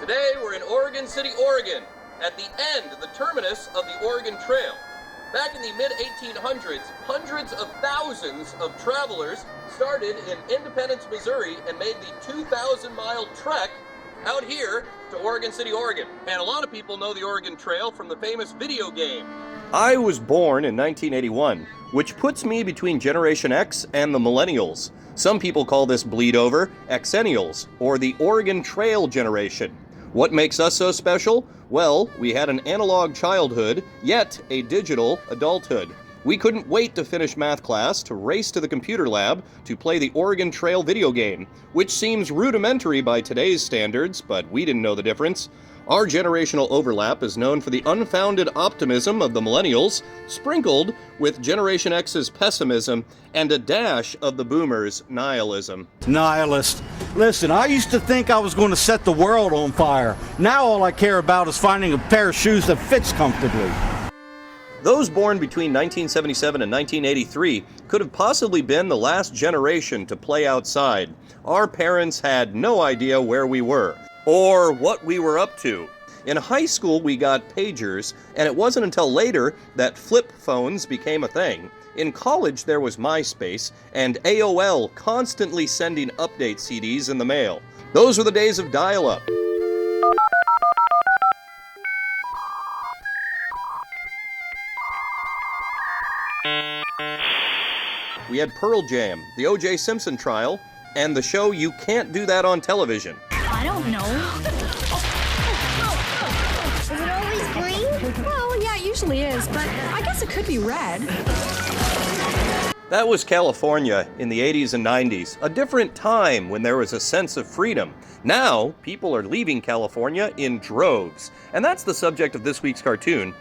Today we're in Oregon City, Oregon, at the end, the terminus of the Oregon Trail. Back in the mid-1800s, hundreds of thousands of travelers started in Independence, Missouri, and made the 2,000-mile trek out here to Oregon City, Oregon. And a lot of people know the Oregon Trail from the famous video game. I was born in 1981, which puts me between Generation X and the Millennials. Some people call this bleed over Xennials, or the Oregon Trail generation. What makes us so special? Well, we had an analog childhood, yet a digital adulthood. We couldn't wait to finish math class, to race to the computer lab, to play the Oregon Trail video game, which seems rudimentary by today's standards, but we didn't know the difference. Our generational overlap is known for the unfounded optimism of the millennials, sprinkled with Generation X's pessimism and a dash of the boomers' nihilism. Nihilist. Listen, I used to think I was going to set the world on fire. Now all I care about is finding a pair of shoes that fits comfortably. Those born between 1977 and 1983 could have possibly been the last generation to play outside. Our parents had no idea where we were, or what we were up to. In high school, we got pagers, and it wasn't until later that flip phones became a thing. In college, there was MySpace, and AOL constantly sending update CDs in the mail. Those were the days of dial-up. We had Pearl Jam, the O.J. Simpson trial, and the show You Can't Do That on Television. I don't know. Is it always green? Well, yeah, it usually is, but I guess it could be red. That was California in the 80s and 90s, a different time when there was a sense of freedom. Now, people are leaving California in droves, and that's the subject of this week's cartoon.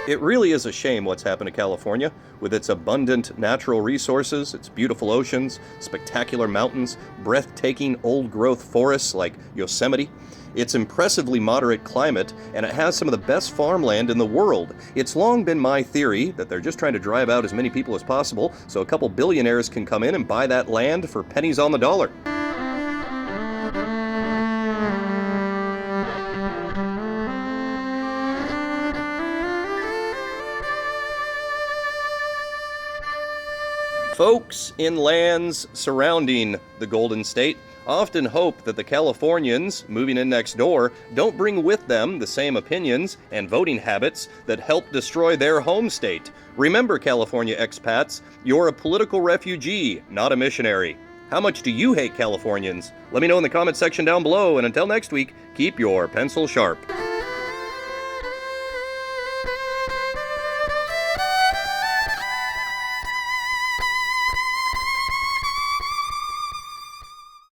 It really is a shame what's happened to California, with its abundant natural resources, its beautiful oceans, spectacular mountains, breathtaking old-growth forests like Yosemite, its impressively moderate climate, and it has some of the best farmland in the world. It's long been my theory that they're just trying to drive out as many people as possible so a couple billionaires can come in and buy that land for pennies on the dollar. Folks in lands surrounding the Golden State often hope that the Californians moving in next door don't bring with them the same opinions and voting habits that helped destroy their home state. Remember, California expats, you're a political refugee, not a missionary. How much do you hate Californians? Let me know in the comment section down below, and until next week, keep your pencil sharp.